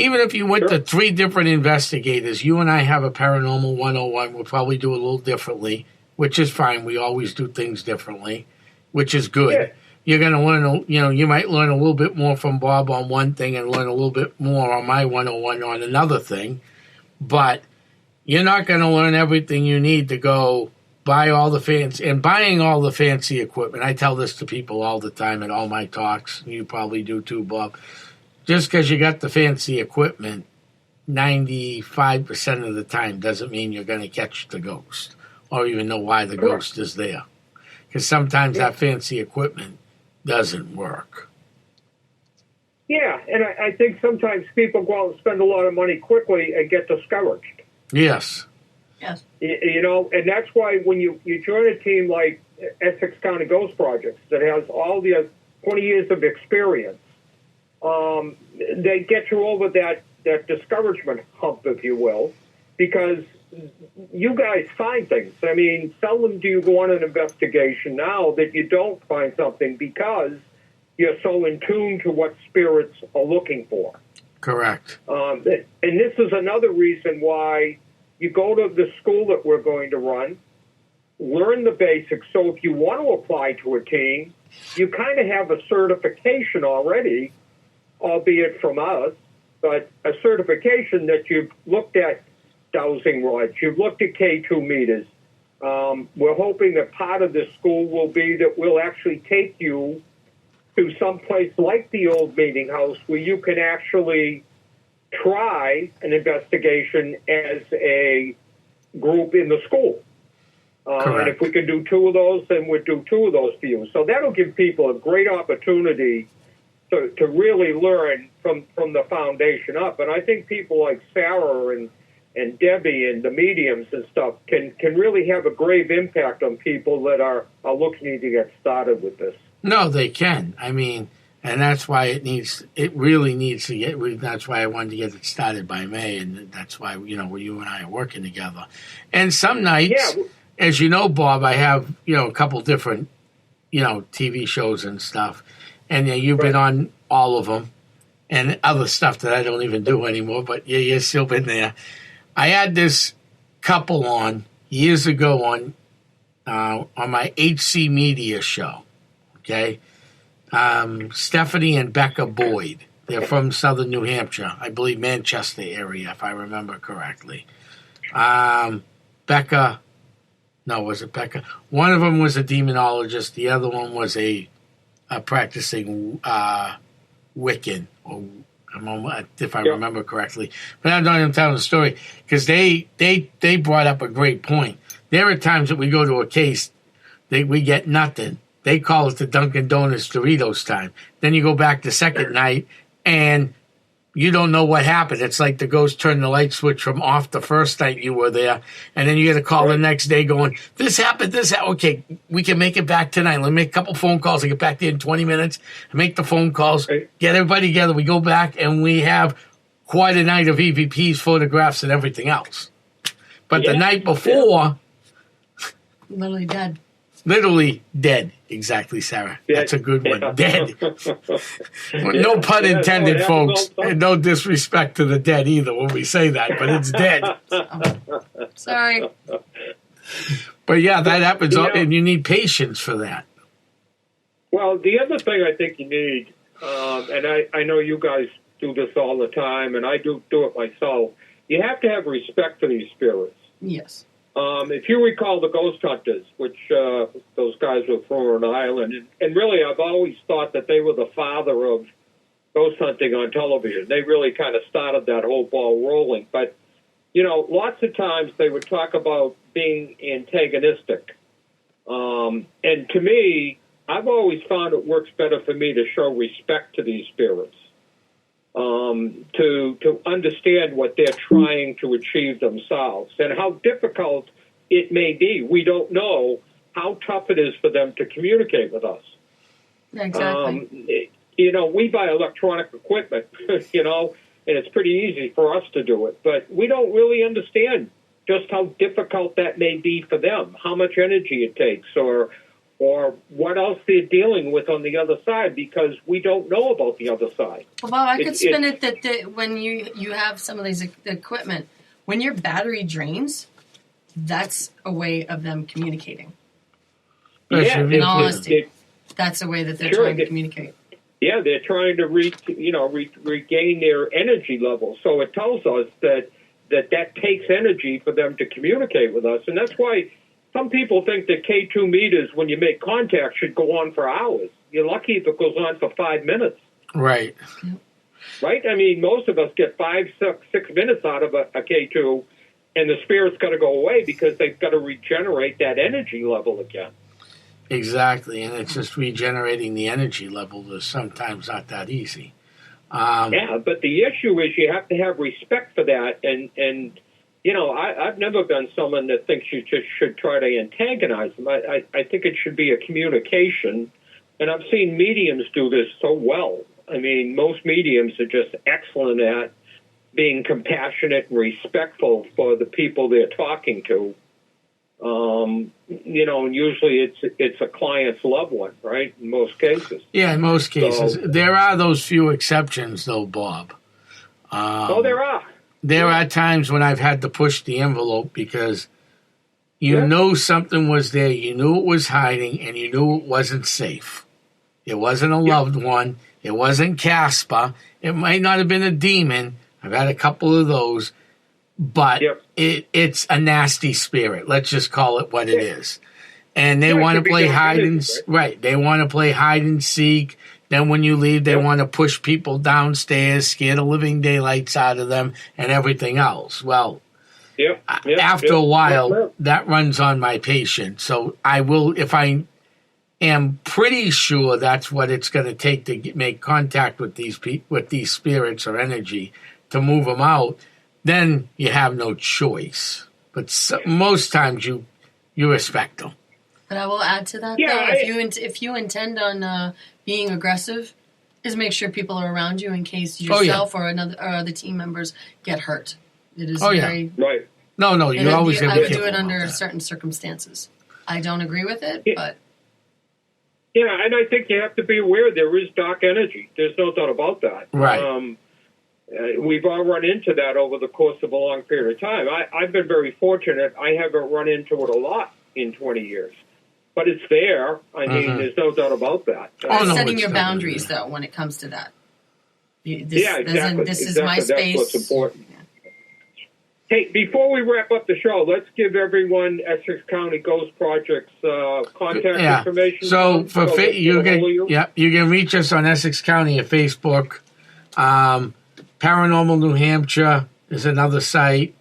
even if you went Sure. to 3 different investigators, you and I have a paranormal 101. We'll probably do it a little differently, which is fine. We always do things differently, which is good. Yeah. You're going to learn, you might learn a little bit more from Bob on one thing and learn a little bit more on my 101 on another thing. But you're not going to learn everything you need to go buy all the fancy, and buying all the fancy equipment. I tell this to people all the time at all my talks. You probably do too, Bob. Just because you got the fancy equipment, 95% of the time doesn't mean you're going to catch the ghost or even know why the ghost is there. Because sometimes that fancy equipment doesn't work. Yeah, and I think sometimes people go out and spend a lot of money quickly and get discouraged. Yes. Yes. And that's why when you join a team like Essex County Ghost Projects that has all the 20 years of experience, they get you over that discouragement hump, if you will, because you guys find things. I mean, seldom do you go on an investigation now that you don't find something because you're so in tune to what spirits are looking for. Correct. And this is another reason why you go to the school that we're going to run, learn the basics. So if you want to apply to a team, you kind of have a certification already, albeit from us, but a certification that you've looked at dowsing rods, you've looked at K2 meters. We're hoping that part of this school will be that we'll actually take you to some place like the old meeting house where you can actually try an investigation as a group in the school. And if we can do 2 of those, then we'll do 2 of those for you. So that'll give people a great opportunity to really learn from the foundation up. And I think people like Sara and Debbie and the mediums and stuff can really have a grave impact on people that are looking to get started with this. No, they can. I mean, and that's why it really needs to get, that's why I wanted to get it started by May, and that's why, where you and I are working together. And some nights, as you know, Bob, I have, a couple different, TV shows and stuff. And you've been on all of them and other stuff that I don't even do anymore, but you've still been there. I had this couple on years ago on my HC Media show, okay? Stephanie and Becca Boyd. They're from southern New Hampshire, I believe Manchester area, if I remember correctly. Becca? Was it Becca? One of them was a demonologist. The other one was a practicing Wiccan, or if I remember correctly. But I'm not even telling the story because they brought up a great point. There are times that we go to a case, we get nothing. They call it the Dunkin' Donuts Doritos time. Then you go back the second night, and you don't know what happened. It's like the ghost turned the light switch from off the first night you were there, and then you get a call the next day going, this happened. Okay, we can make it back tonight. Let me make a couple phone calls. I get back there in 20 minutes. I make the phone calls, get everybody together. We go back, and we have quite a night of EVPs, photographs, and everything else. But the night before... Literally dead. Literally dead. Exactly, Sarah. That's a good one. Dead. No pun intended, folks. And no disrespect to the dead either when we say that, but it's dead. Sorry. But yeah, that happens, and you need patience for that. Well, the other thing I think you need, and I know you guys do this all the time, and I do it myself, you have to have respect for these spirits. Yes. If you recall the Ghost Hunters, which those guys were from Rhode Island, and really I've always thought that they were the father of ghost hunting on television. They really kind of started that whole ball rolling. But, lots of times they would talk about being antagonistic. And to me, I've always found it works better for me to show respect to these spirits, to understand what they're trying to achieve themselves and how difficult it may be. We don't know how tough it is for them to communicate with us. Exactly. We buy electronic equipment, and it's pretty easy for us to do it, but we don't really understand just how difficult that may be for them, how much energy it takes, or or what else they're dealing with on the other side, because we don't know about the other side. Well, Bob, I could spin it that when you have some of these equipment, when your battery drains, that's a way of them communicating. Yeah, in all honesty, that's a way that they're trying to communicate. Yeah, they're trying to regain their energy level. So it tells us that takes energy for them to communicate with us, and that's why some people think that K2 meters, when you make contact, should go on for hours. You're lucky if it goes on for 5 minutes. Right. Right? I mean, most of us get 6 minutes out of a K2, and the spirit's got to go away because they've got to regenerate that energy level again. Exactly, and it's just regenerating the energy level is sometimes not that easy. Yeah, but the issue is you have to have respect for that, and I've never been someone that thinks you just should try to antagonize them. I think it should be a communication, and I've seen mediums do this so well. I mean, most mediums are just excellent at being compassionate and respectful for the people they're talking to. And usually it's a client's loved one, right? In most cases. Yeah, in most cases. So, there are those few exceptions, though, Bob. There are. There are times when I've had to push the envelope because you know something was there, you knew it was hiding, and you knew it wasn't safe. It wasn't a loved one. It wasn't Casper. It might not have been a demon. I've had a couple of those. But it's a nasty spirit. Let's just call it what it is. And they want to play hide and right. They want to play hide and seek. Then when you leave, they want to push people downstairs, scare the living daylights out of them, and everything else. Well, after a while, that runs on my patience. So I will, if I am pretty sure that's what it's going to take to make contact with these spirits or energy to move them out. Then you have no choice. But most times you respect them. But I will add to that, though, if you intend on being aggressive, is make sure people are around you in case yourself or other team members get hurt. It is very... Right. No, you always have to I would do it under certain circumstances. I don't agree with it, but... Yeah, and I think you have to be aware there is dark energy. There's no doubt about that. Right. We've all run into that over the course of a long period of time. I've been very fortunate. I haven't run into it a lot in 20 years. But it's there. I mean, there's no doubt about that. Setting your boundaries, though, when it comes to that. Exactly. This is my space. That's what's important. Yeah. Hey, before we wrap up the show, let's give everyone Essex County Ghost Project's contact information. So you can reach us on Essex County at Facebook. Paranormal New Hampshire is another site.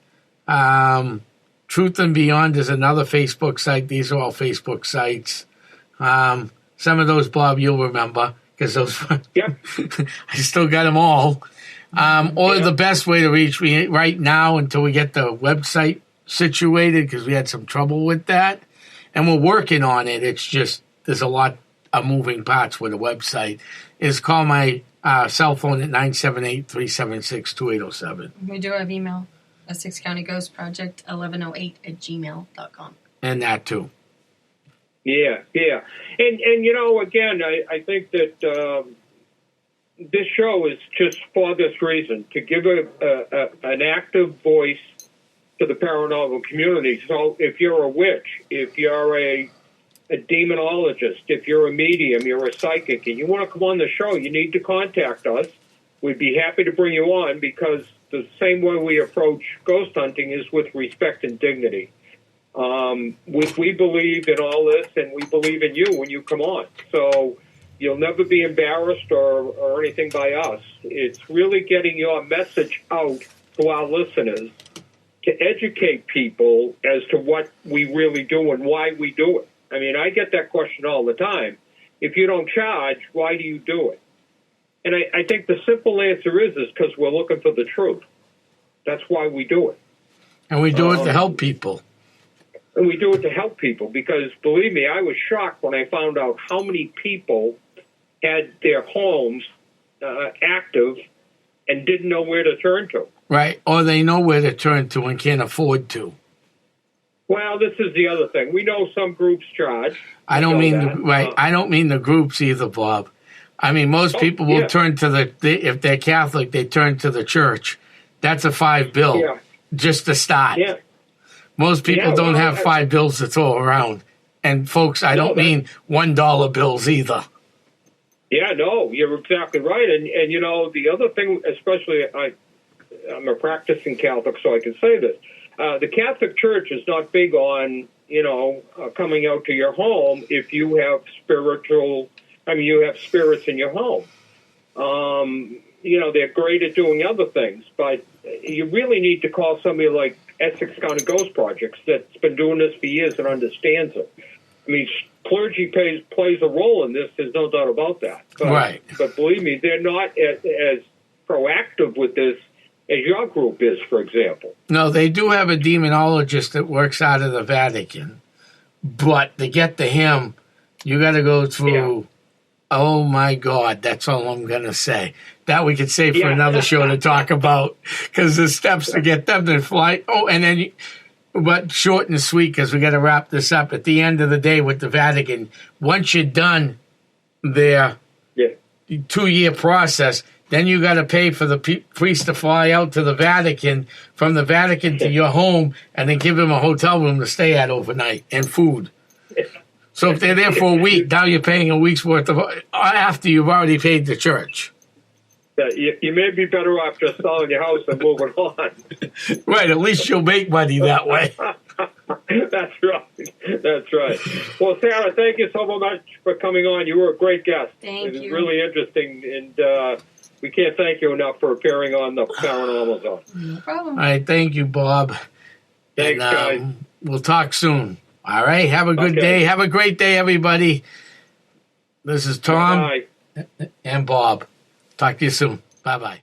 Truth and Beyond is another Facebook site. These are all Facebook sites. Some of those, Bob, you'll remember because those. Yep. I still got them all. The best way to reach me right now until we get the website situated because we had some trouble with that, and we're working on it. It's just there's a lot of moving parts with the website. Is call my cell phone at 978-376-2807. We do have email, Essex County Ghost Project 1108@gmail.com. And that too. Yeah. And again, I think that this show is just for this reason, to give an active voice to the paranormal community. So if you're a witch, if you're a demonologist, if you're a medium, you're a psychic, and you want to come on the show, you need to contact us. We'd be happy to bring you on because the same way we approach ghost hunting is with respect and dignity. We believe in all this, and we believe in you when you come on. So you'll never be embarrassed or anything by us. It's really getting your message out to our listeners to educate people as to what we really do and why we do it. I mean, I get that question all the time. If you don't charge, why do you do it? And I think the simple answer is because we're looking for the truth. That's why we do it. And we do it to help people. And we do it to help people because, believe me, I was shocked when I found out how many people had their homes active and didn't know where to turn to. Right, or they know where to turn to and can't afford to. Well, this is the other thing. We know some groups charge. I don't mean I don't mean the groups either, Bob. I mean, most people will turn to if they're Catholic, they turn to the church. That's a $5 just to start. Yeah. Most people don't have $5 to throw around. And folks, I don't mean $1 bills either. Yeah, no, you're exactly right. And the other thing, especially I'm a practicing Catholic, so I can say this. The Catholic Church is not big on, coming out to your home if you have you have spirits in your home. They're great at doing other things, but you really need to call somebody like Essex County Ghost Projects that's been doing this for years and understands it. I mean, clergy plays a role in this. There's no doubt about that. Right. But believe me, they're not as proactive with this as your group is, for example. No, they do have a demonologist that works out of the Vatican. But to get to him, you got to go through, oh, my God, that's all I'm going to say. That we could save for another show to talk about, because the steps to get them to fly. Oh, and then, but short and sweet, because we got to wrap this up. At the end of the day with the Vatican, once you're done their 2-year process, then you got to pay for the priest to fly out to the Vatican, from the Vatican to your home, and then give him a hotel room to stay at overnight and food. So if they're there for a week, now you're paying a week's worth of after you've already paid the church. You may be better off just selling your house and moving on. Right, at least you'll make money that way. That's right. Well, Sarah, thank you so much for coming on. You were a great guest. Thank you. It was really interesting, and we can't thank you enough for appearing on the Paranormal Zone. No problem. All right, thank you, Bob. Thanks, guys. We'll talk soon. All right, have a good day. Have a great day, everybody. This is Tom Bye. and Bob. Talk to you soon. Bye-bye.